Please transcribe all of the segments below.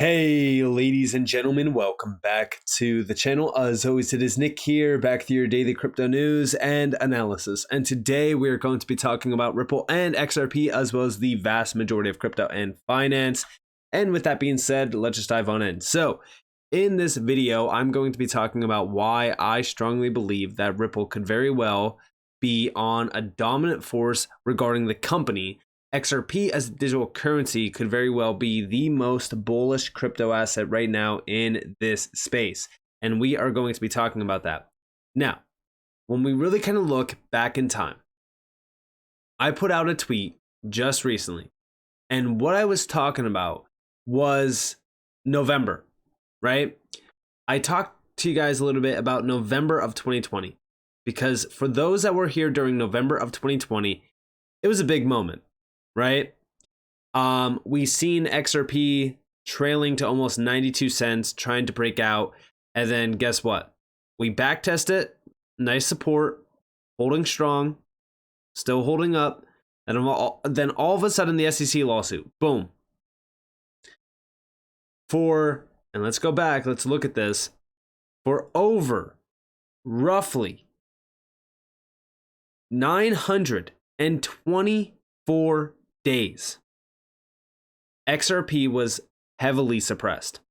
Hey, ladies and gentlemen, welcome back to the channel. As always, it is Nick here, back with your daily crypto news and analysis. And today we're going to be talking about Ripple and XRP, as well as the vast majority of crypto and finance. And with that being said, let's just dive on in. So in this video, I'm going to be talking about why I strongly believe that Ripple could very well be on a dominant force regarding the company. XRP as a digital currency could very well be the most bullish crypto asset right now in this space. And we are going to be talking about that. Now, when we really kind of look back in time, I put out a tweet just recently. And what I was talking about was November, right? I talked to you guys a little bit about November of 2020. Because for those that were here during November of 2020, it was a big moment. Right? We seen XRP trailing to almost 92 cents, trying to break out. And then guess what? We backtest it. Nice support, holding strong, still holding up. And then all of a sudden the SEC lawsuit, boom. And let's go back, let's look at this. For over roughly 924 days, XRP was heavily suppressed.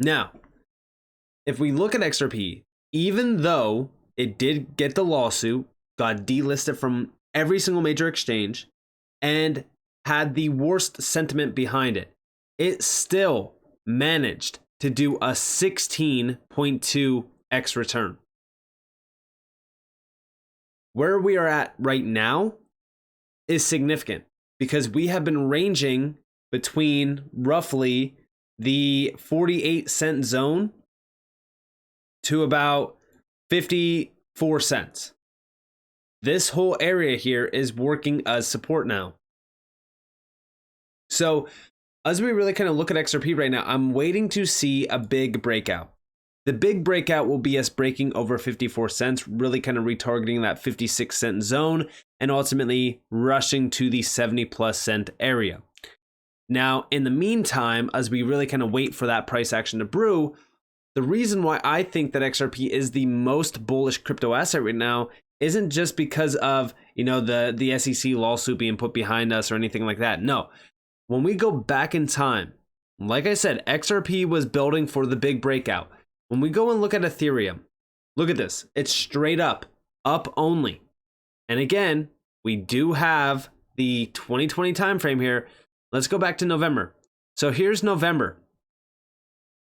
Now, if we look at XRP, even though it did get the lawsuit, got delisted from every single major exchange, and had the worst sentiment behind it, it still managed to do a 16.2x return. Where we are at right now is significant because we have been ranging between roughly the 48-cent zone to about 54 cents. This whole area here is working as support now. So as we really kind of look at XRP right now, I'm waiting to see a big breakout. The big breakout will be us breaking over 54 cents, really kind of retargeting that 56-cent zone and ultimately rushing to the 70+ cent area. Now, in the meantime, as we really kind of wait for that price action to brew, the reason why I think that XRP is the most bullish crypto asset right now isn't just because of, the SEC lawsuit being put behind us or anything like that. No, when we go back in time, like I said, XRP was building for the big breakout. When we go and look at Ethereum, look at this. It's straight up only. And again, we do have the 2020 timeframe here. Let's go back to November. So here's November.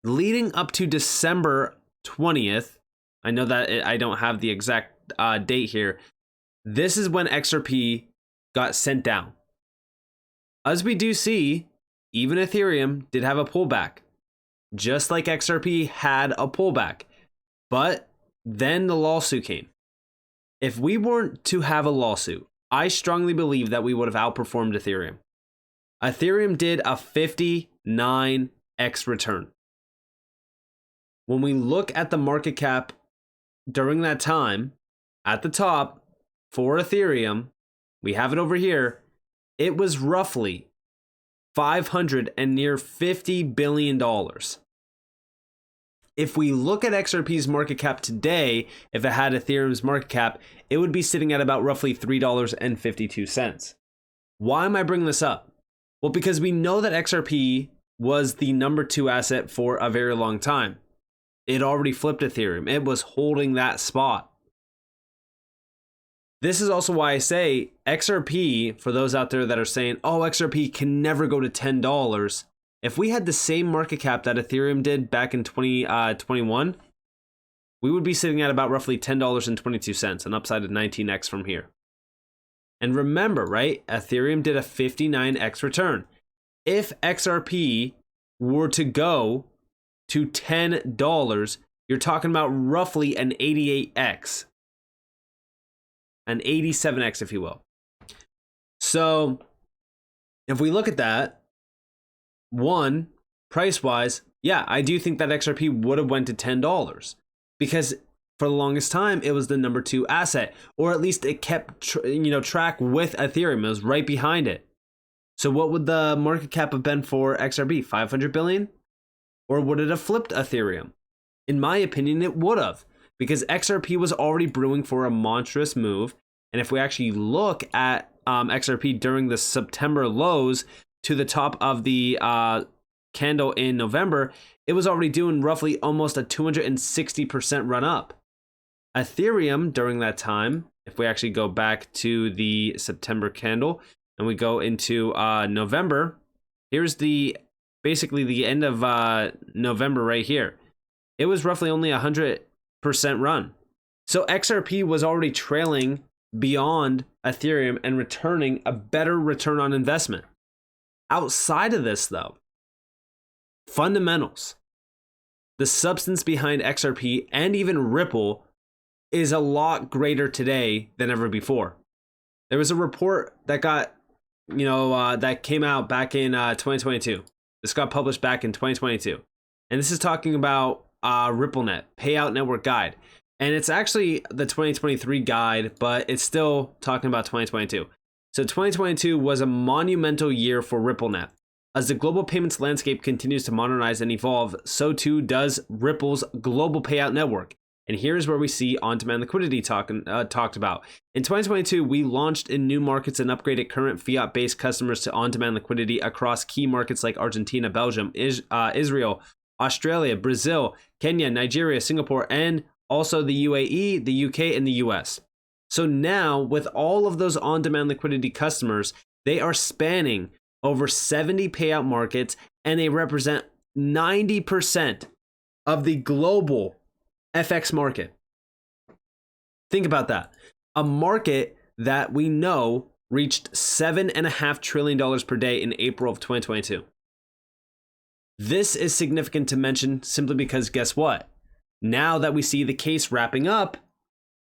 Leading up to December 20th, I know that I don't have the exact date here. This is when XRP got sent down. As we do see, even Ethereum did have a pullback. Just like XRP had a pullback. But then the lawsuit came. If we weren't to have a lawsuit, I strongly believe that we would have outperformed Ethereum. Ethereum did a 59x return. When we look at the market cap during that time, at the top for Ethereum, we have it over here, it was roughly $500 and near $50 billion. If we look at XRP's market cap today, if it had Ethereum's market cap, it would be sitting at about roughly $3.52. Why am I bringing this up? Well, because we know that XRP was the number 2 asset for a very long time. It already flipped Ethereum. It was holding that spot. This is also why I say XRP, for those out there that are saying, oh, XRP can never go to $10. If we had the same market cap that Ethereum did back in 2021, we would be sitting at about roughly $10.22, an upside of 19x from here. And remember, right, Ethereum did a 59x return. If XRP were to go to $10, you're talking about roughly an 88x, an 87x, if you will. So if we look at that, one, price-wise, yeah, I do think that XRP would have went to $10 because for the longest time, it was the number 2 asset, or at least it kept track with Ethereum. It was right behind it. So what would the market cap have been for XRP? 500 billion? Or would it have flipped Ethereum? In my opinion, it would have, because XRP was already brewing for a monstrous move. And if we actually look at XRP during the September lows to the top of the candle in November, it was already doing roughly almost a 260% run up. Ethereum during that time, if we actually go back to the September candle and we go into November, here's basically the end of November right here. It was roughly only 100% run. So XRP was already trailing beyond Ethereum and returning a better return on investment. Outside of this though, fundamentals, the substance behind XRP and even Ripple is a lot greater today than ever before. There was a report that got, that came out back in 2022. This got published back in 2022. And this is talking about RippleNet, Payout Network Guide. And it's actually the 2023 guide, but it's still talking about 2022. So 2022 was a monumental year for RippleNet. As the global payments landscape continues to modernize and evolve, so too does Ripple's global payout network. And here's where we see on-demand liquidity talked about. In 2022, we launched in new markets and upgraded current fiat-based customers to on-demand liquidity across key markets like Argentina, Belgium, Israel, Australia, Brazil, Kenya, Nigeria, Singapore, and also the UAE, the UK, and the US. So now, with all of those on-demand liquidity customers, they are spanning over 70 payout markets, and they represent 90% of the global FX market. Think about that. A market that we know reached $7.5 trillion per day in April of 2022. This is significant to mention simply because guess what? Now that we see the case wrapping up,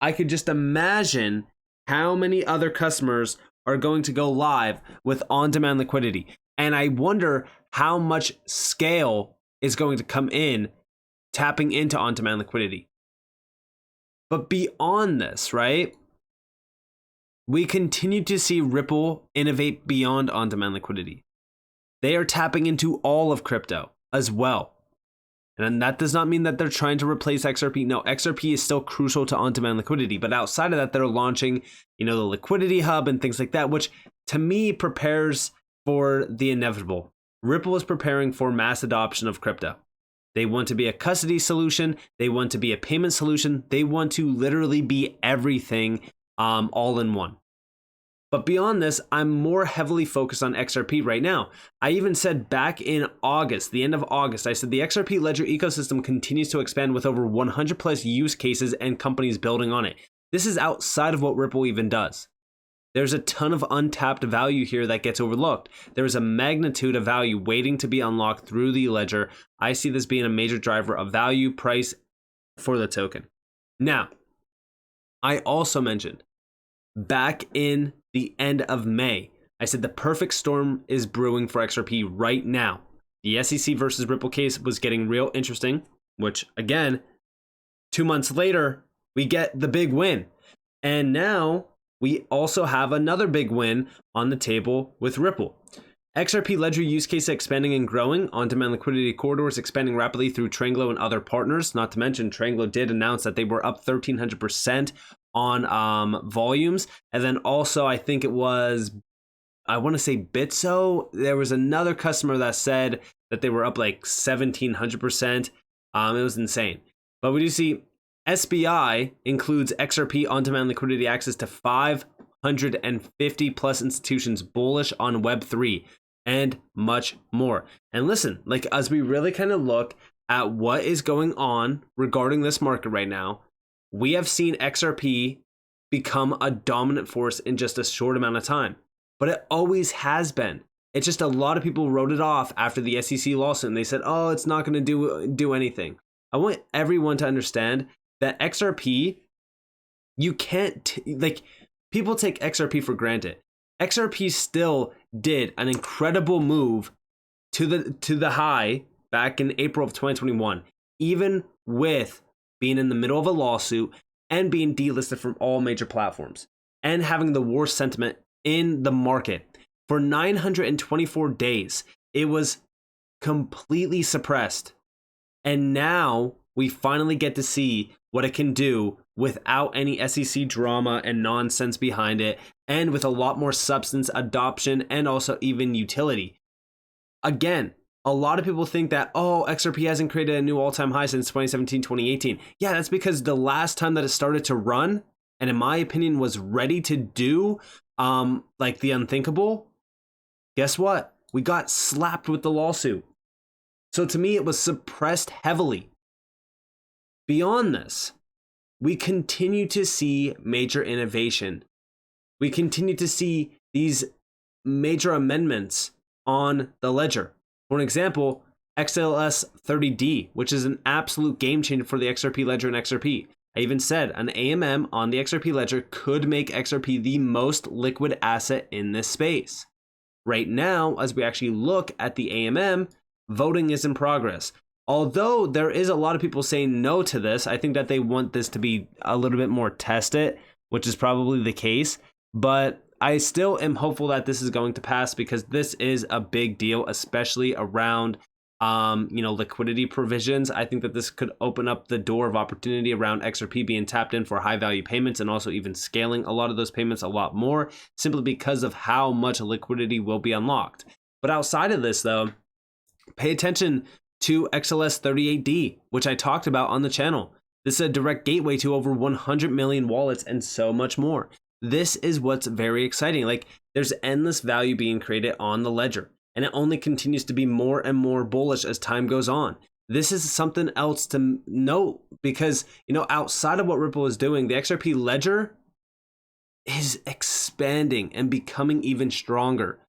I could just imagine how many other customers are going to go live with on-demand liquidity. And I wonder how much scale is going to come in tapping into on-demand liquidity. But beyond this, right? We continue to see Ripple innovate beyond on-demand liquidity. They are tapping into all of crypto as well. And that does not mean that they're trying to replace XRP. No, XRP is still crucial to on-demand liquidity. But outside of that, they're launching, the liquidity hub and things like that, which to me prepares for the inevitable. Ripple is preparing for mass adoption of crypto. They want to be a custody solution. They want to be a payment solution. They want to literally be everything all in one. But beyond this, I'm more heavily focused on XRP right now. I even said back in August, the end of August, I said the XRP ledger ecosystem continues to expand with over 100 plus use cases and companies building on it. This is outside of what Ripple even does. There's a ton of untapped value here that gets overlooked. There is a magnitude of value waiting to be unlocked through the ledger. I see this being a major driver of value price for the token. Now, I also mentioned back in the end of May, I said the perfect storm is brewing for XRP right now. The SEC versus Ripple case was getting real interesting, which again, 2 months later, we get the big win. And now we also have another big win on the table with Ripple. XRP ledger use case expanding and growing, on-demand liquidity corridors expanding rapidly through Tranglo and other partners. Not to mention, Tranglo did announce that they were up 1,300% on volumes. And then also, I think it was, I want to say Bitso. There was another customer that said that they were up like 1,700%. It was insane. But we do see SBI includes XRP on-demand liquidity access to 550 plus institutions bullish on Web3 and much more. And listen, like as we really kind of look at what is going on regarding this market right now, we have seen XRP become a dominant force in just a short amount of time, but it always has been. It's just a lot of people wrote it off after the SEC lawsuit and they said, oh, it's not going to do anything. I want everyone to understand that XRP, you can't, people take XRP for granted. XRP still did an incredible move to the high back in April of 2021, even with being in the middle of a lawsuit and being delisted from all major platforms and having the worst sentiment in the market. For 924 days, it was completely suppressed. And now we finally get to see what it can do without any SEC drama and nonsense behind it, and with a lot more substance, adoption, and also even utility. Again, a lot of people think that, oh, XRP hasn't created a new all-time high since 2017, 2018. Yeah, that's because the last time that it started to run, and in my opinion was ready to do like the unthinkable, guess what? We got slapped with the lawsuit. So to me, it was suppressed heavily. Beyond this, we continue to see major innovation. We continue to see these major amendments on the ledger. For an example, XLS 30D, which is an absolute game changer for the XRP ledger and XRP. I even said an AMM on the XRP ledger could make XRP the most liquid asset in this space. Right now, as we actually look at the AMM, voting is in progress. Although there is a lot of people saying no to this, I think that they want this to be a little bit more tested, which is probably the case. But I still am hopeful that this is going to pass, because this is a big deal, especially around liquidity provisions. I think that this could open up the door of opportunity around XRP being tapped in for high value payments, and also even scaling a lot of those payments a lot more, simply because of how much liquidity will be unlocked. But outside of this though, pay attention to XLS 38D, which I talked about on the channel. This is a direct gateway to over 100 million wallets and so much more. This is what's very exciting. Like, there's endless value being created on the ledger, and it only continues to be more and more bullish as time goes on. This is something else to note, because, outside of what Ripple is doing, the XRP ledger is expanding and becoming even stronger.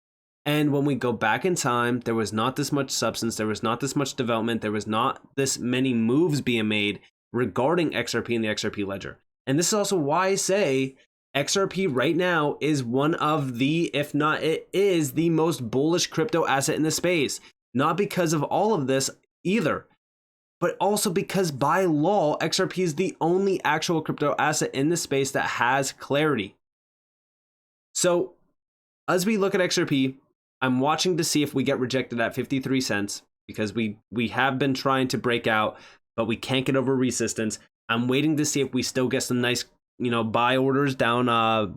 And when we go back in time, there was not this much substance, there was not this much development, there was not this many moves being made regarding XRP and the XRP ledger. And this is also why I say XRP right now is one of the, if not it is the most bullish crypto asset in the space. Not because of all of this either, but also because by law, XRP is the only actual crypto asset in the space that has clarity. So as we look at XRP, I'm watching to see if we get rejected at 53 cents, because we have been trying to break out, but we can't get over resistance. I'm waiting to see if we still get some nice, buy orders down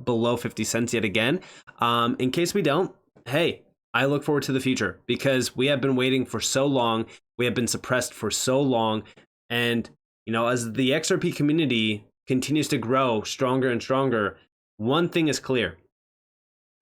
below 50 cents yet again. In case we don't, hey, I look forward to the future, because we have been waiting for so long. We have been suppressed for so long. And, as the XRP community continues to grow stronger and stronger, one thing is clear.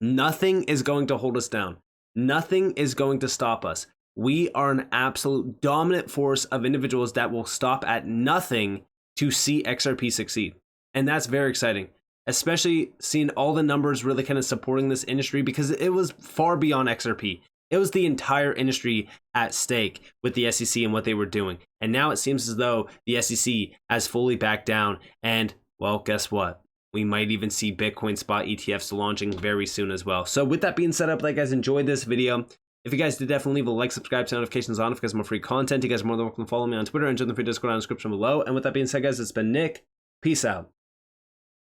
Nothing is going to hold us down. Nothing is going to stop us. We are an absolute dominant force of individuals that will stop at nothing to see XRP succeed. And that's very exciting, especially seeing all the numbers really kind of supporting this industry, because it was far beyond XRP. It was the entire industry at stake with the SEC and what they were doing. And now it seems as though the SEC has fully backed down. And, well, guess what? We might even see Bitcoin spot ETFs launching very soon as well. So with that being said, I hope you guys enjoyed this video. If you guys did, definitely leave a like, subscribe, turn notifications on if you guys want more free content. You guys are more than welcome to follow me on Twitter and join the free Discord down in the description below. And with that being said, guys, it's been Nick. Peace out.